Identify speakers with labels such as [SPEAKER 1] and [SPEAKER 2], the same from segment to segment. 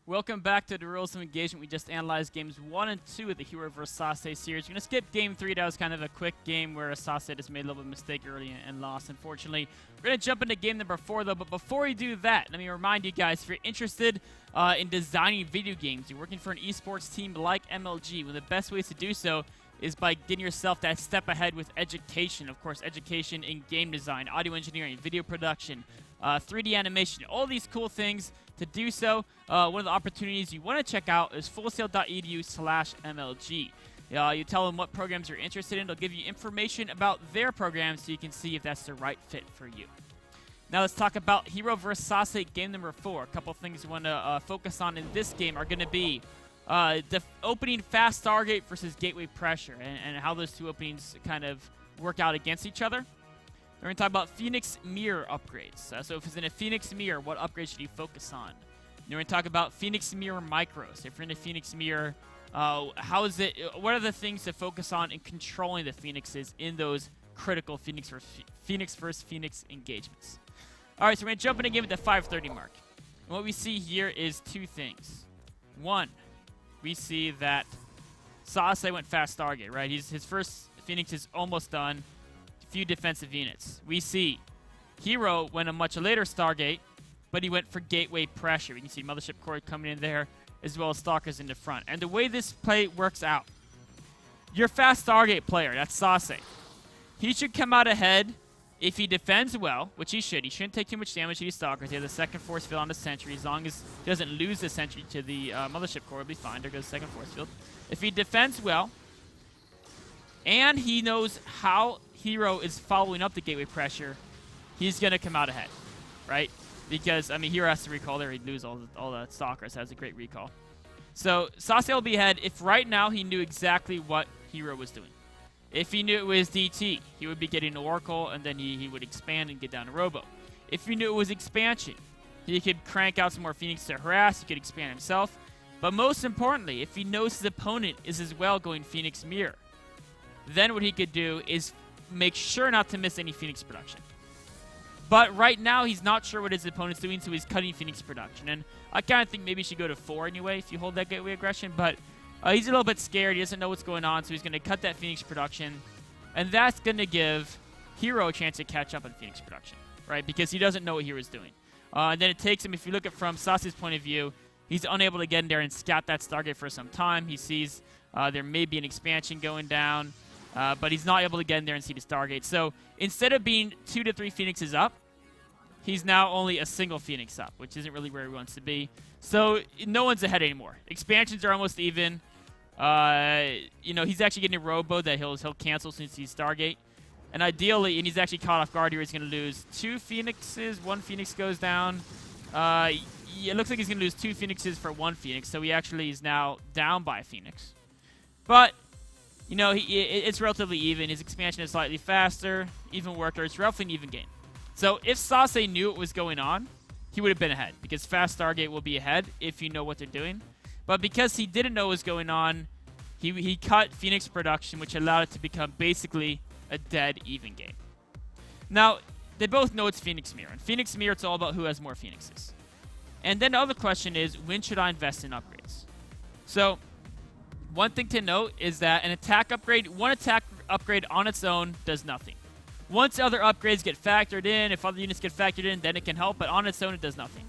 [SPEAKER 1] Welcome back to the Rules of Engagement. We just analyzed games 1 and 2 of the herO vs Sase series. We're going to skip game 3. That was kind of a quick game where Sase just made a little bit of a mistake early and lost, unfortunately. We're going to jump into game number 4, though. But before we do that, let me remind you guys, if you're interested in designing video games, you're working for an esports team like MLG, one of the best ways to do so is by getting yourself that step ahead with education. Of course, education in game design, audio engineering, video production, 3D animation, all these cool things. To do so, one of the opportunities you want to check out is fullsail.edu/MLG. You tell them what programs you're interested in. They'll give you information about their programs so you can see if that's the right fit for you. Now let's talk about herO vs Sase game number 4. A couple things we want to focus on in this game are going to be the opening fast Stargate versus gateway pressure and how those two openings kind of work out against each other. We're going to talk about Phoenix Mirror upgrades. So if it's in a Phoenix Mirror, what upgrades should you focus on? We're going to talk about Phoenix Mirror micros. If you're in a Phoenix Mirror, how is it? What are the things to focus on in controlling the Phoenixes in those critical Phoenix versus Phoenix engagements? All right, so we're going to jump in a game at the 5:30 mark. And what we see here is two things. One, we see that Sase went fast Stargate, right? His first Phoenix is almost done. Few defensive units. We see herO went a much later Stargate, but he went for gateway pressure. We can see Mothership Core coming in there, as well as Stalkers in the front. And the way this play works out, your fast Stargate player, that's Sase, he should come out ahead if he defends well, which he should. He shouldn't take too much damage to these Stalkers. He has a second force field on the sentry. As long as he doesn't lose the sentry to the Mothership Core, he'll be fine. There goes the second force field. If he defends well, and he knows how herO is following up the gateway pressure, he's going to come out ahead, right? Because, I mean, herO has to recall there. He'd lose all the Stalkers. Has a great recall. So Sase will be ahead if right now he knew exactly what herO was doing. If he knew it was DT, he would be getting an Oracle, and then he would expand and get down to Robo. If he knew it was expansion, he could crank out some more Phoenix to harass. He could expand himself. But most importantly, if he knows his opponent is as well going Phoenix Mirror, then what he could do is make sure not to miss any Phoenix production. But right now, he's not sure what his opponent's doing, so he's cutting Phoenix production. And I kind of think maybe he should go to 4 anyway if you hold that gateway aggression. But he's a little bit scared. He doesn't know what's going on, so he's going to cut that Phoenix production. And that's going to give herO a chance to catch up on Phoenix production, right? Because he doesn't know what herO's doing. And then it takes him, if you look at from Sase's point of view, he's unable to get in there and scout that Stargate for some time. He sees there may be an expansion going down. But he's not able to get in there and see the Stargate. So instead of being 2 to 3 Phoenixes up, he's now only a single Phoenix up, which isn't really where he wants to be. So no one's ahead anymore. Expansions are almost even. He's actually getting a Robo that he'll cancel since he's Stargate. And ideally, and he's actually caught off guard here, he's going to lose 2 Phoenixes. 1 Phoenix goes down. It looks like he's going to lose 2 Phoenixes for 1 Phoenix. So he actually is now down by a Phoenix. But it's relatively even. His expansion is slightly faster, even worker. It's roughly an even game. So if Sase knew what was going on, he would have been ahead, because fast Stargate will be ahead if you know what they're doing. But because he didn't know what was going on, he cut Phoenix production, which allowed it to become basically a dead even game. Now, they both know it's Phoenix Mirror. In Phoenix Mirror, it's all about who has more Phoenixes. And then the other question is, when should I invest in upgrades? So one thing to note is that one attack upgrade on its own does nothing. Once other upgrades get factored in, if other units get factored in, then it can help, but on its own, it does nothing.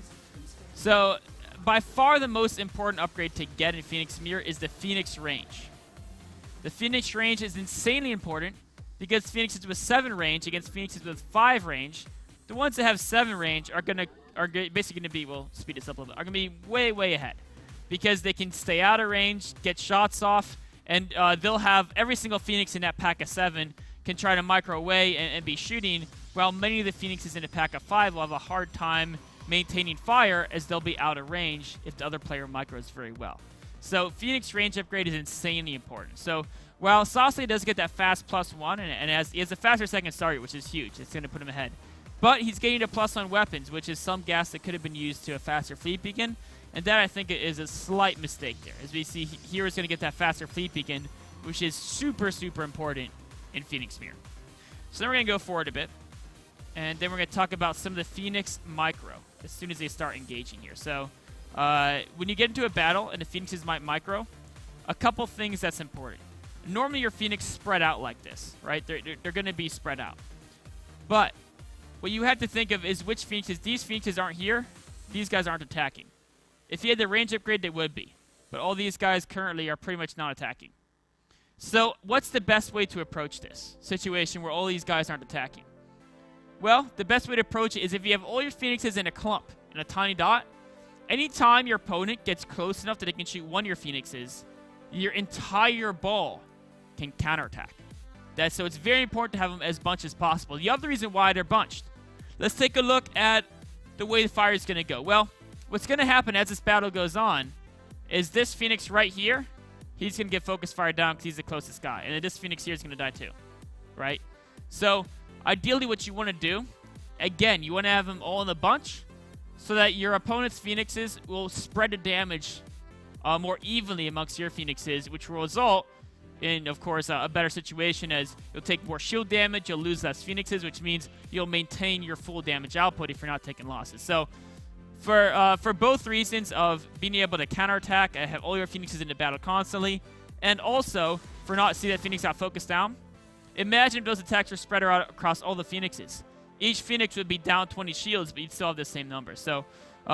[SPEAKER 1] So by far the most important upgrade to get in Phoenix Mirror is the Phoenix range. The Phoenix range is insanely important because Phoenixes with 7 range against Phoenixes with 5 range, the ones that have 7 range are basically going to be, we'll speed this up a little bit, are going to be way, way ahead. Because they can stay out of range, get shots off, and they'll have every single Phoenix in that pack of 7 can try to micro away and be shooting, while many of the Phoenixes in a pack of 5 will have a hard time maintaining fire as they'll be out of range if the other player micros very well. So Phoenix range upgrade is insanely important. So while Sase does get that fast +1, and he has a faster second Stargate, which is huge. It's going to put him ahead. But he's getting a +1 weapons, which is some gas that could have been used to a faster fleet beacon. And that, I think, is a slight mistake there. As we see, hero's going to get that faster fleet beacon, which is super, super important in Phoenix Mirror. So then we're going to go forward a bit. And then we're going to talk about some of the Phoenix micro as soon as they start engaging here. So when you get into a battle and the Phoenixes might micro, a couple things that's important. Normally your Phoenix spread out like this, right? They're going to be spread out. But what you have to think of is which Phoenixes. These Phoenixes aren't here. These guys aren't attacking. If you had the range upgrade, they would be. But all these guys currently are pretty much not attacking. So what's the best way to approach this situation where all these guys aren't attacking? Well, the best way to approach it is if you have all your Phoenixes in a clump, in a tiny dot, anytime your opponent gets close enough that they can shoot one of your Phoenixes, your entire ball can counterattack. So it's very important to have them as bunched as possible. The other reason why they're bunched. Let's take a look at the way the fire is going to go. Well, what's going to happen as this battle goes on is this Phoenix right here, he's going to get focus fire down because he's the closest guy. And then this Phoenix here is going to die too, right? So ideally what you want to do, again, you want to have them all in a bunch so that your opponent's Phoenixes will spread the damage more evenly amongst your Phoenixes, which will result in, of course, a better situation as you'll take more shield damage, you'll lose less Phoenixes, which means you'll maintain your full damage output if you're not taking losses. So for both reasons of being able to counterattack and have all your Phoenixes in the battle constantly, and also for not seeing that Phoenix out focused down, imagine if those attacks were spread out across all the Phoenixes. Each Phoenix would be down 20 shields, but you'd still have the same number. So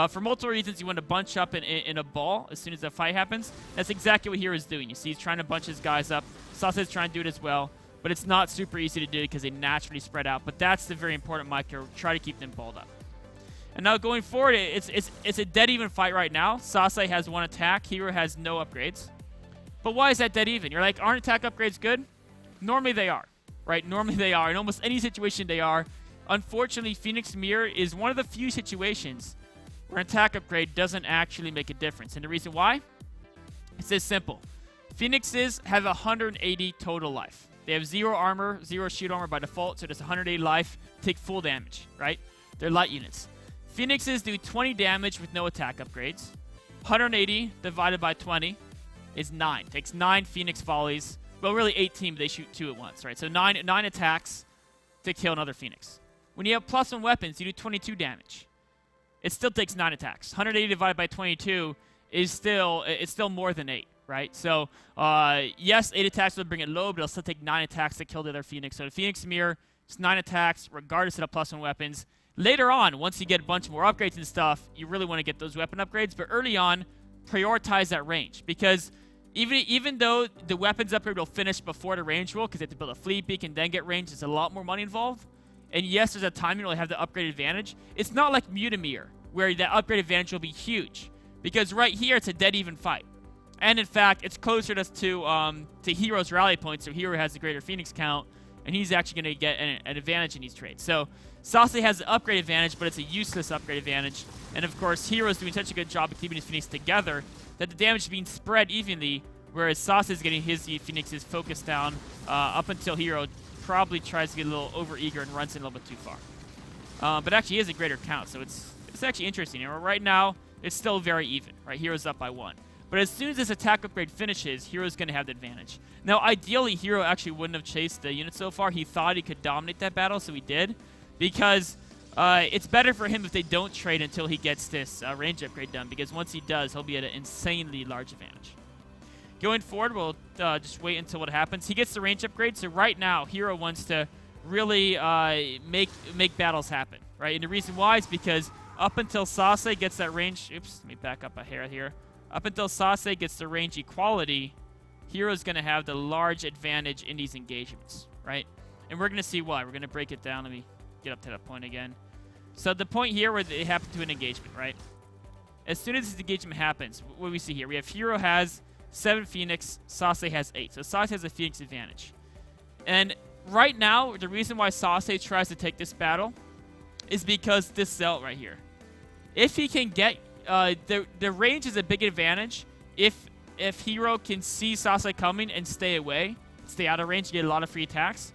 [SPEAKER 1] for multiple reasons, you want to bunch up in a ball as soon as the fight happens. That's exactly what herO is doing. You see, he's trying to bunch his guys up. Sase is trying to do it as well, but it's not super easy to do because they naturally spread out. But that's the very important micro. Try to keep them balled up. And now going forward, it's a dead even fight right now. Sase has one attack. herO has no upgrades. But why is that dead even? You're like, aren't attack upgrades good? Normally they are, right? Normally they are. In almost any situation they are. Unfortunately, Phoenix Mirror is one of the few situations where an attack upgrade doesn't actually make a difference. And the reason why? It's this simple. Phoenixes have 180 total life. They have 0 armor, 0 shield armor by default, so just 180 life, take full damage, right? They're light units. Phoenixes do 20 damage with no attack upgrades. 180 divided by 20 is 9. Takes 9 Phoenix volleys. Well, really 18, but they shoot 2 at once, right? So 9 attacks to kill another Phoenix. When you have +1 weapons, you do 22 damage. It still takes 9 attacks. 180 divided by 22 is still more than 8, right? So, yes, 8 attacks will bring it low, but it'll still take 9 attacks to kill the other Phoenix. So the Phoenix Mirror, it's 9 attacks, regardless of the +1 weapons. Later on, once you get a bunch more upgrades and stuff, you really want to get those weapon upgrades. But early on, prioritize that range. Because even though the weapons upgrade will finish before the range roll, because they have to build a fleet beak and then get range, there's a lot more money involved. And yes, there's a time you'll have the upgrade advantage. It's not like Mutamir, where that upgrade advantage will be huge. Because right here, it's a dead even fight. And in fact, it's closer to herO's rally points, so herO has the greater Phoenix count, and he's actually going to get an advantage in these trades. So Sase has the upgrade advantage, but it's a useless upgrade advantage. And of course, herO's doing such a good job of keeping his Phoenix together that the damage is being spread evenly, whereas Sase is getting his Phoenixes focused down up until herO probably tries to get a little over-eager and runs in a little bit too far. But actually, he has a greater count, so it's actually interesting. You know, right now, it's still very even, right? herO's up by 1. But as soon as this attack upgrade finishes, herO's going to have the advantage. Now, ideally, herO actually wouldn't have chased the unit so far. He thought he could dominate that battle, so he did. Because it's better for him if they don't trade until he gets this range upgrade done. Because once he does, he'll be at an insanely large advantage. Going forward, we'll just wait until what happens. He gets the range upgrade, so right now, herO wants to really make battles happen, right? And the reason why is because up until Sase gets that range... Oops, let me back up a hair here. Up until Sase gets the range equality, herO's going to have the large advantage in these engagements, right? And we're going to see why. We're going to break it down. Let me get up to that point again. So the point here where it happened to an engagement, right? As soon as this engagement happens, what do we see here? We have herO has 7 Phoenix, Sase has 8. So Sase has a Phoenix advantage. And right now, the reason why Sase tries to take this battle is because this Zealot right here. If he can get... the range is a big advantage if herO can see Sase coming and stay away, stay out of range, get a lot of free attacks.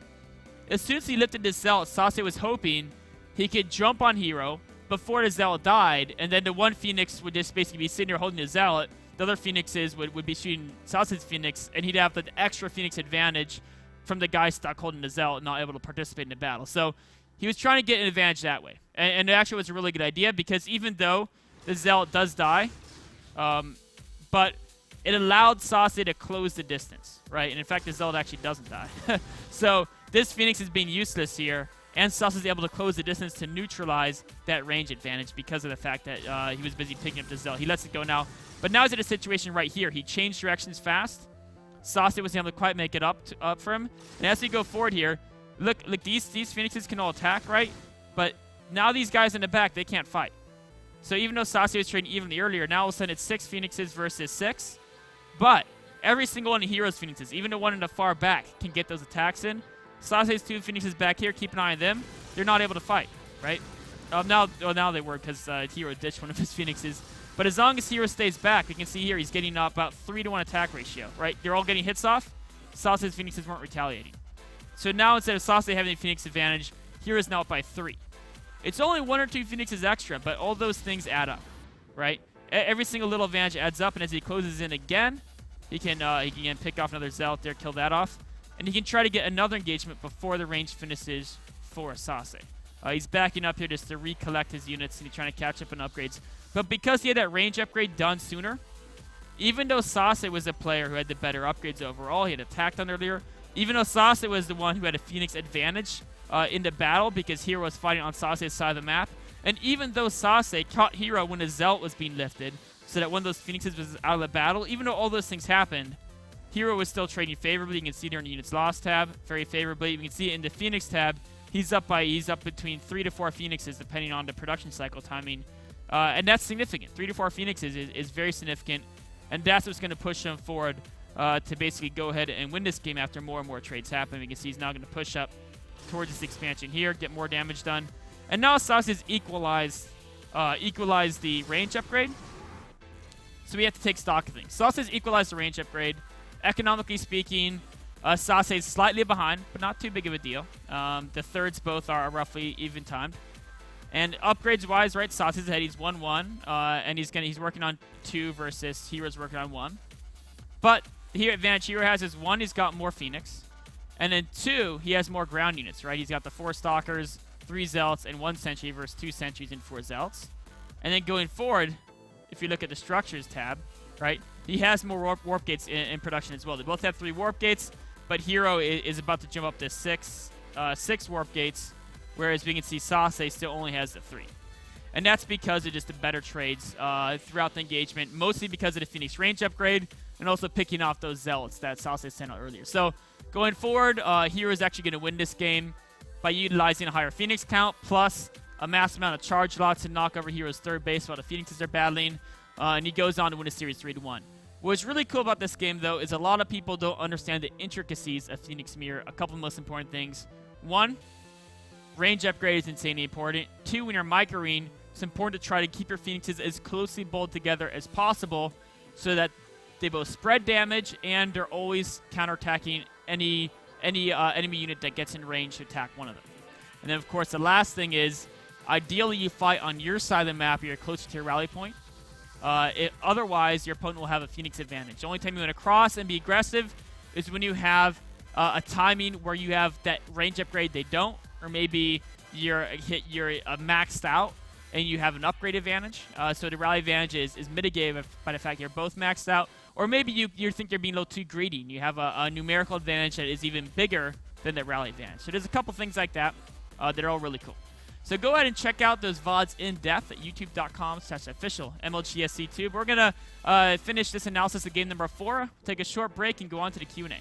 [SPEAKER 1] As soon as he lifted this Zealot, Sase was hoping he could jump on herO before the Zealot died, and then the one Phoenix would just basically be sitting there holding the Zealot. The other Phoenixes would be shooting Sase's Phoenix, and he'd have the extra Phoenix advantage from the guy stuck holding the Zealot, not able to participate in the battle. So he was trying to get an advantage that way. And it actually was a really good idea, because even though the Zealot does die, but it allowed Sase to close the distance, right? And in fact, the Zealot actually doesn't die. So this Phoenix is being useless here, and Sase is able to close the distance to neutralize that range advantage because of the fact that he was busy picking up the Zealot. He lets it go now, but now he's in a situation right here. He changed directions fast. Sase wasn't able to quite make it up for him. And as we go forward here, look, these Phoenixes can all attack, right? But now these guys in the back, they can't fight. So even though Sase was trading evenly earlier, now all of a sudden it's 6 Phoenixes versus 6. But every single one of hero's Phoenixes, even the one in the far back, can get those attacks in. Sase's 2 Phoenixes back here, keep an eye on them. They're not able to fight, right? Now they were because Hero ditched one of his Phoenixes. But as long as Hero stays back, we can see here he's getting about 3-to-1 attack ratio, right? They're all getting hits off. Sase's Phoenixes weren't retaliating. So now instead of Sase having a Phoenix advantage, Hero's now up by 3. It's only 1 or 2 Phoenixes extra, but all those things add up, right? Every single little advantage adds up, and as he closes in again, he can again pick off another Zealot there, kill that off, and he can try to get another engagement before the range finishes for Sase. He's backing up here just to recollect his units, and he's trying to catch up on upgrades. But because he had that range upgrade done sooner, even though Sase was a player who had the better upgrades overall, he had attacked on earlier, even though Sase was the one who had a Phoenix advantage in the battle because Hero was fighting on Sase's side of the map, and even though Sase caught Hero when his Zealot was being lifted, so that one of those Phoenixes was out of the battle, even though all those things happened, Hero was still trading favorably. You can see there in the Units Lost tab, very favorably. You can see in the Phoenix tab, he's up between 3 to 4 Phoenixes depending on the production cycle timing. And that's significant. 3 to 4 Phoenixes is very significant, and that's what's going to push him forward to basically go ahead and win this game after more and more trades happen. You can see he's now going to push up towards this expansion here, get more damage done. And now Sase has equalized the range upgrade. So we have to take stock of things. Sase has equalized the range upgrade. Economically speaking, Sase is slightly behind, but not too big of a deal. The thirds both are roughly even timed. And upgrades-wise, right, Sase is ahead. He's 1-1, and he's working on 2 versus Hero's working on 1. But the advantage Hero has is 1, he's got more Phoenix, and then 2, he has more ground units, right? He's got the 4 Stalkers, 3 Zealots, and 1 Sentry versus 2 Sentries and 4 Zealots. And then going forward, if you look at the Structures tab, right, he has more warp gates in production as well. They both have 3 warp gates, but Hero is about to jump up to 6 warp gates, whereas we can see Sase still only has the 3. And that's because of just the better trades throughout the engagement, mostly because of the Phoenix range upgrade, and also picking off those Zealots that Sase sent out earlier. So going forward, Hero is actually going to win this game by utilizing a higher Phoenix count, plus a massive amount of charge lots to knock over Hero's third base while the Phoenixes are battling, and he goes on to win the series 3-1. What's really cool about this game, though, is a lot of people don't understand the intricacies of Phoenix Mirror. A couple of most important things. 1, range upgrade is insanely important. 2, when you're microing, it's important to try to keep your Phoenixes as closely bowled together as possible so that they both spread damage and they're always counterattacking any enemy unit that gets in range to attack one of them. And then, of course, the last thing is, ideally you fight on your side of the map, you're closer to your rally point. Otherwise, your opponent will have a Phoenix advantage. The only time you want to cross and be aggressive is when you have a timing where you have that range upgrade they don't, or maybe you're maxed out and you have an upgrade advantage. So the rally advantage is mitigated by the fact you're both maxed out, or maybe you think you're being a little too greedy and you have a numerical advantage that is even bigger than the rally advantage. So there's a couple things like that that are all really cool. So go ahead and check out those VODs in depth at youtube.com/official MLGS YouTube. We're going to finish this analysis of game number 4, take a short break, and go on to the Q&A.